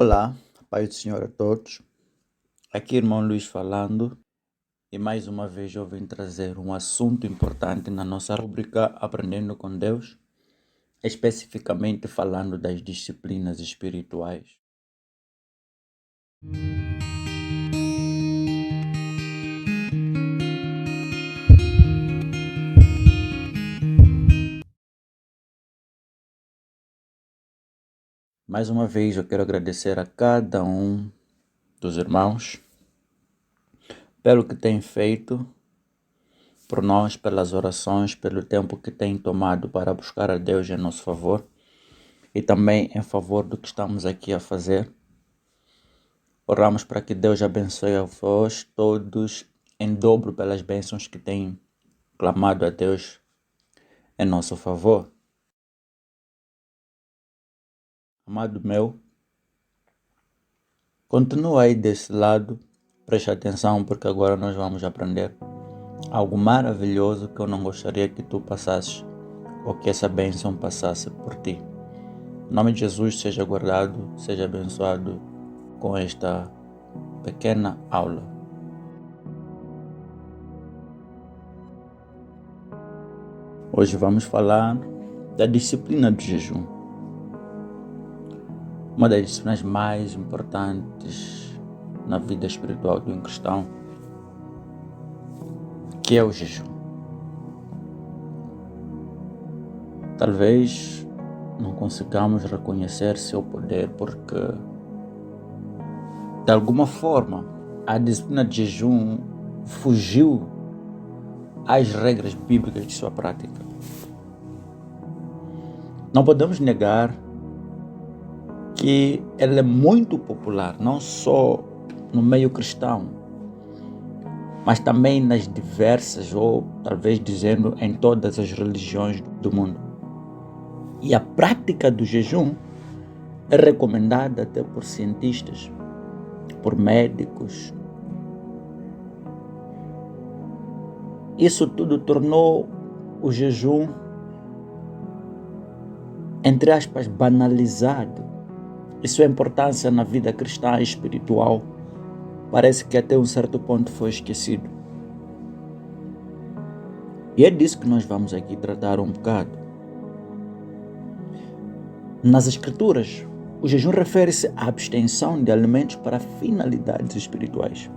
Olá, paz do Senhor a todos. Aqui irmão Luís falando e mais uma vez eu vim trazer um assunto importante na nossa rubrica Aprendendo com Deus, especificamente falando das disciplinas espirituais. Mais uma vez eu quero agradecer a cada um dos irmãos pelo que tem feito por nós, pelas orações, pelo tempo que tem tomado para buscar a Deus em nosso favor e também em favor do que estamos aqui a fazer. Oramos para que Deus abençoe a vós todos em dobro pelas bênçãos que têm clamado a Deus em nosso favor. Amado meu, continua aí desse lado, preste atenção porque agora nós vamos aprender algo maravilhoso que eu não gostaria que tu passasses ou que essa bênção passasse por ti. Em nome de Jesus, seja guardado, seja abençoado com esta pequena aula. Hoje vamos falar da disciplina do jejum. Uma das disciplinas mais importantes na vida espiritual de um cristão, que é o jejum. Talvez não consigamos reconhecer seu poder porque, de alguma forma, a disciplina de jejum fugiu às regras bíblicas de sua prática. Não podemos negar que ela é muito popular, não só no meio cristão, mas também nas diversas, ou talvez dizendo em todas as religiões do mundo. E a prática do jejum é recomendada até por cientistas, por médicos. Isso tudo tornou o jejum, entre aspas, banalizado. E sua importância na vida cristã e espiritual parece que até um certo ponto foi esquecido. E é disso que nós vamos aqui tratar um bocado. Nas Escrituras, o jejum refere-se à abstenção de alimentos para finalidades espirituais.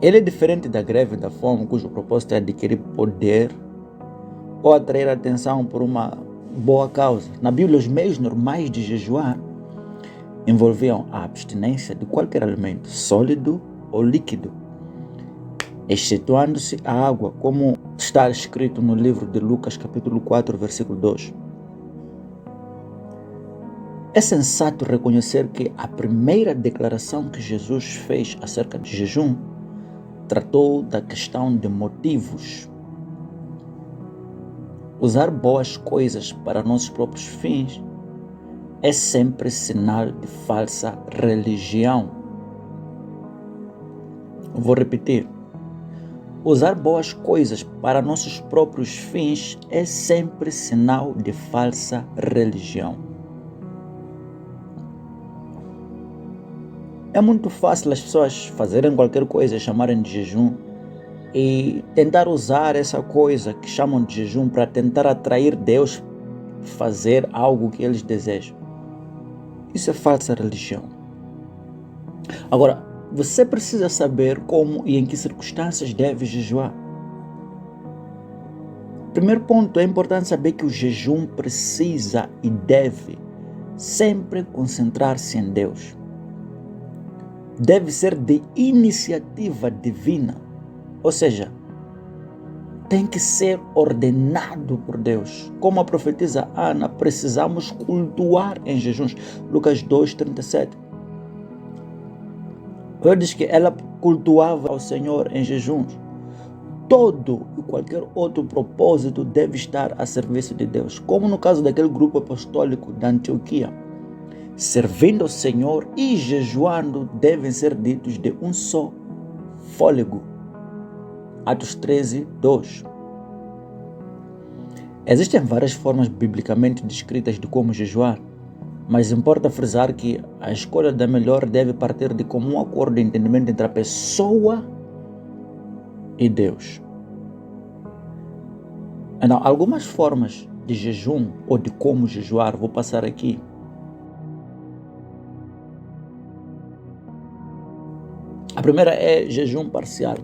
Ele é diferente da greve e da fome, cujo propósito é adquirir poder ou atrair atenção por uma boa causa. Na Bíblia, os meios normais de jejuar envolviam a abstinência de qualquer alimento, sólido ou líquido, excetuando-se a água, como está escrito no livro de Lucas, capítulo 4, versículo 2. É sensato reconhecer que a primeira declaração que Jesus fez acerca de jejum tratou da questão de motivos. Usar boas coisas para nossos próprios fins é sempre sinal de falsa religião. Vou repetir. Usar boas coisas para nossos próprios fins é sempre sinal de falsa religião. É muito fácil as pessoas fazerem qualquer coisa, chamarem de jejum, e tentar usar essa coisa que chamam de jejum para tentar atrair Deus a fazer algo que eles desejam. Isso é falsa religião. Agora, você precisa saber como e em que circunstâncias deve jejuar. Primeiro ponto, é importante saber que o jejum precisa e deve sempre concentrar-se em Deus. Deve ser de iniciativa divina. Ou seja, tem que ser ordenado por Deus. Como a profetisa Ana, precisamos cultuar em jejuns. Lucas 2:37. Ela diz que ela cultuava ao Senhor em jejuns. Todo e qualquer outro propósito deve estar a serviço de Deus. Como no caso daquele grupo apostólico da Antioquia. Servindo ao Senhor e jejuando devem ser ditos de um só fôlego. Atos 13:2. Existem várias formas biblicamente descritas de como jejuar, mas importa frisar que a escolha da melhor deve partir de comum acordo e entendimento entre a pessoa e Deus. Então, algumas formas de jejum ou de como jejuar, vou passar aqui. A primeira é jejum parcial.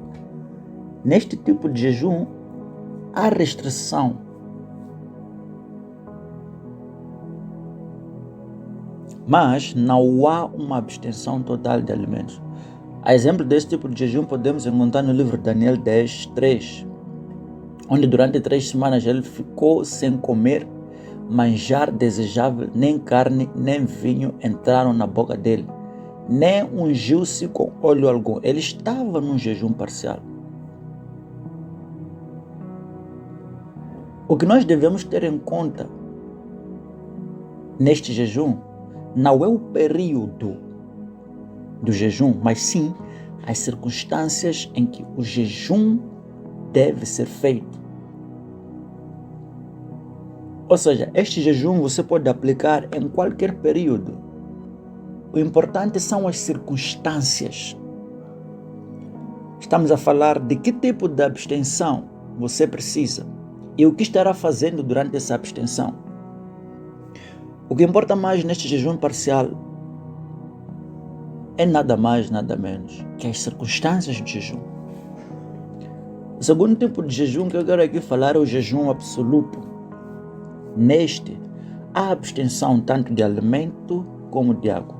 Neste tipo de jejum, há restrição. Mas não há uma abstenção total de alimentos. A exemplo desse tipo de jejum podemos encontrar no livro de Daniel 10:3, onde durante 3 semanas ele ficou sem comer manjar desejável, nem carne, nem vinho entraram na boca dele, nem ungiu-se com óleo algum. Ele estava num jejum parcial. O que nós devemos ter em conta neste jejum não é o período do jejum, mas sim as circunstâncias em que o jejum deve ser feito. Ou seja, este jejum você pode aplicar em qualquer período. O importante são as circunstâncias. Estamos a falar de que tipo de abstenção você precisa e o que estará fazendo durante essa abstenção. O que importa mais neste jejum parcial é nada mais, nada menos que as circunstâncias do jejum. O segundo tipo de jejum que eu quero aqui falar é o jejum absoluto. Neste, há abstenção tanto de alimento como de água.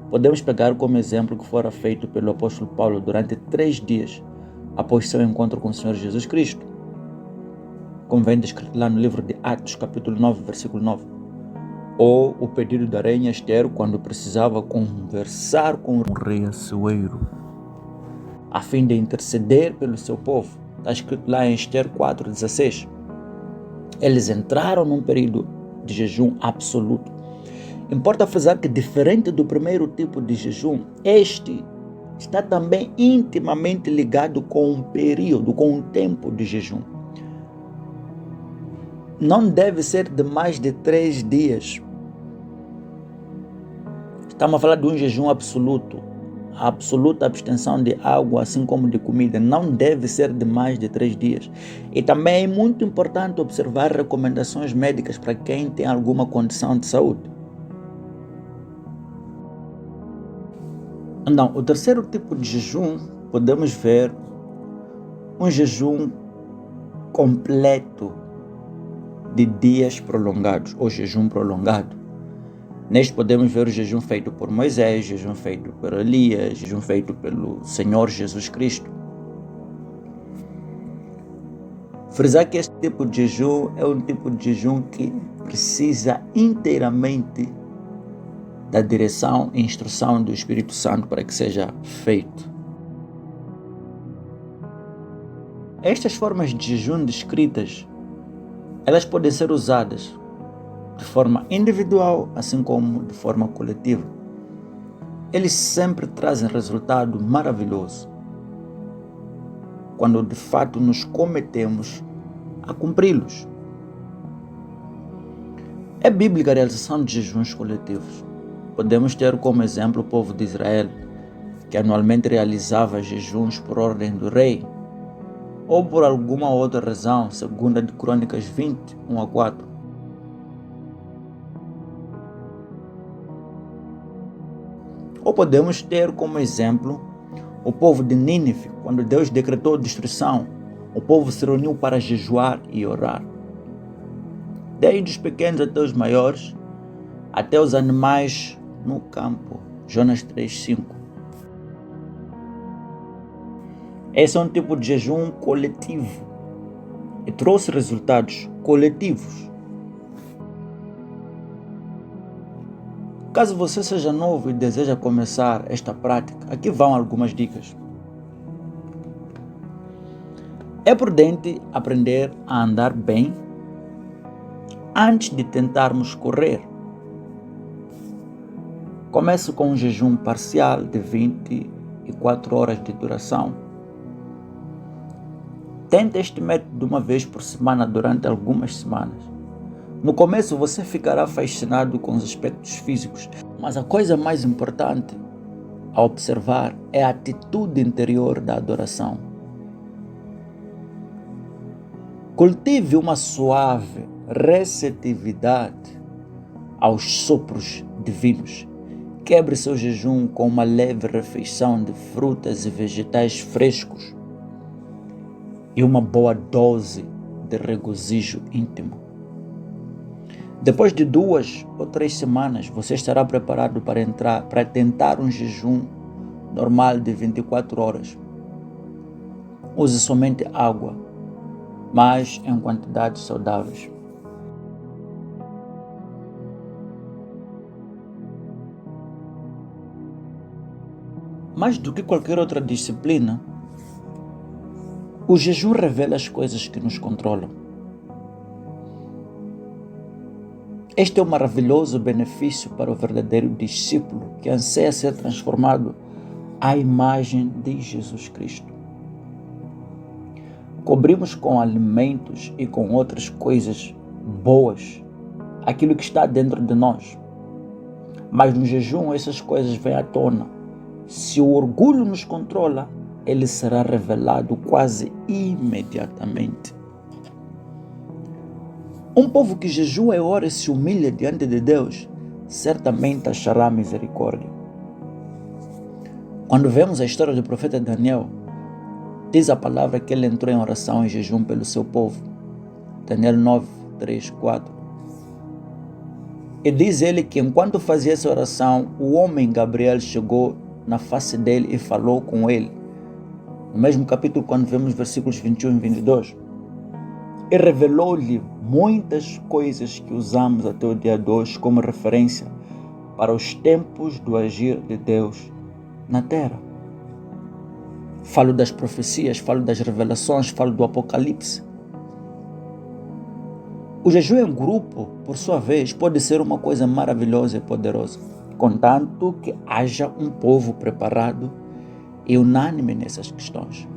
Podemos pegar como exemplo o que fora feito pelo apóstolo Paulo durante 3 dias após seu encontro com o Senhor Jesus Cristo, como vem descrito lá no livro de Atos, capítulo 9, versículo 9. Ou o pedido da rainha Esther quando precisava conversar com o rei Assuero, a fim de interceder pelo seu povo. Está escrito lá em Esther 4:16. Eles entraram num período de jejum absoluto. Importa frisar que, diferente do primeiro tipo de jejum, este está também intimamente ligado com um período, com um tempo de jejum. Não deve ser de mais de 3 dias. Estamos a falar de um jejum absoluto. A absoluta abstenção de água, assim como de comida, não deve ser de mais de 3 dias. E também é muito importante observar recomendações médicas para quem tem alguma condição de saúde. Então, o terceiro tipo de jejum, podemos ver um jejum completo de dias prolongados, ou jejum prolongado. Neste podemos ver o jejum feito por Moisés, jejum feito por Elias, jejum feito pelo Senhor Jesus Cristo. Frisar que este tipo de jejum é um tipo de jejum que precisa inteiramente da direção e instrução do Espírito Santo para que seja feito. Estas formas de jejum descritas, elas podem ser usadas de forma individual, assim como de forma coletiva. Eles sempre trazem resultado maravilhoso quando de fato nos commetemos a cumpri-los. É bíblica a realização de jejuns coletivos. Podemos ter como exemplo o povo de Israel, que anualmente realizava jejuns por ordem do rei, ou por alguma outra razão, segunda de Crônicas 20, 1-4. Ou podemos ter como exemplo o povo de Nínive, quando Deus decretou destruição, o povo se reuniu para jejuar e orar. Desde os pequenos até os maiores, até os animais no campo. Jonas 3:5. Esse é um tipo de jejum coletivo e trouxe resultados coletivos. Caso você seja novo e deseja começar esta prática, aqui vão algumas dicas. É prudente aprender a andar bem antes de tentarmos correr. Comece com um jejum parcial de 24 horas de duração. Tente este método de uma vez por semana durante algumas semanas. No começo você ficará fascinado com os aspectos físicos, mas a coisa mais importante a observar é a atitude interior da adoração. Cultive uma suave receptividade aos sopros divinos. Quebre seu jejum com uma leve refeição de frutas e vegetais frescos e uma boa dose de regozijo íntimo. Depois de 2 ou 3 semanas, você estará preparado para tentar um jejum normal de 24 horas. Use somente água, mas em quantidades saudáveis. Mais do que qualquer outra disciplina, o jejum revela as coisas que nos controlam. Este é um maravilhoso benefício para o verdadeiro discípulo que anseia ser transformado à imagem de Jesus Cristo. Cobrimos com alimentos e com outras coisas boas aquilo que está dentro de nós. Mas no jejum essas coisas vêm à tona. Se o orgulho nos controla, ele será revelado quase imediatamente. Um povo que jejua e ora e se humilha diante de Deus, certamente achará misericórdia. Quando vemos a história do profeta Daniel, diz a palavra que ele entrou em oração e jejum pelo seu povo. Daniel 9, 3, 4. E diz ele que enquanto fazia essa oração, o homem Gabriel chegou na face dele e falou com ele. No mesmo capítulo, quando vemos versículos 21 e 22. E revelou-lhe muitas coisas que usamos até o dia de hoje como referência para os tempos do agir de Deus na terra. Falo das profecias, falo das revelações, falo do Apocalipse. O jejum em grupo, por sua vez, pode ser uma coisa maravilhosa e poderosa, contanto que haja um povo preparado e unânime nessas questões.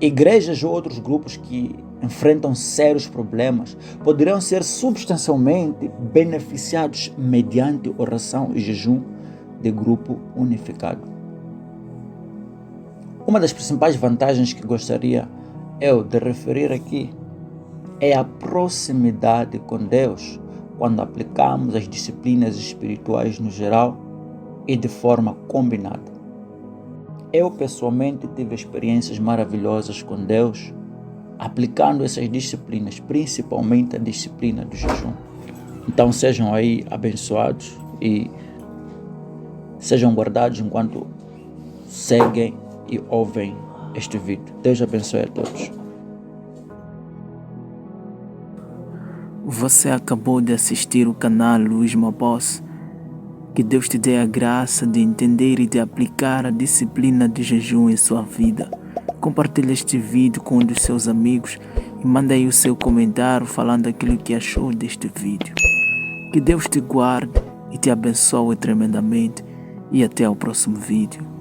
Igrejas ou outros grupos que enfrentam sérios problemas poderão ser substancialmente beneficiados mediante oração e jejum de grupo unificado. Uma das principais vantagens que gostaria eu de referir aqui é a proximidade com Deus quando aplicamos as disciplinas espirituais no geral e de forma combinada. Eu pessoalmente tive experiências maravilhosas com Deus aplicando essas disciplinas, principalmente a disciplina do jejum. Então sejam aí abençoados e sejam guardados enquanto seguem e ouvem este vídeo. Deus abençoe a todos. Você acabou de assistir o canal Luiz Mabos. Que Deus te dê a graça de entender e de aplicar a disciplina de jejum em sua vida. Compartilhe este vídeo com um dos seus amigos e manda aí o seu comentário falando aquilo que achou deste vídeo. Que Deus te guarde e te abençoe tremendamente e até o próximo vídeo.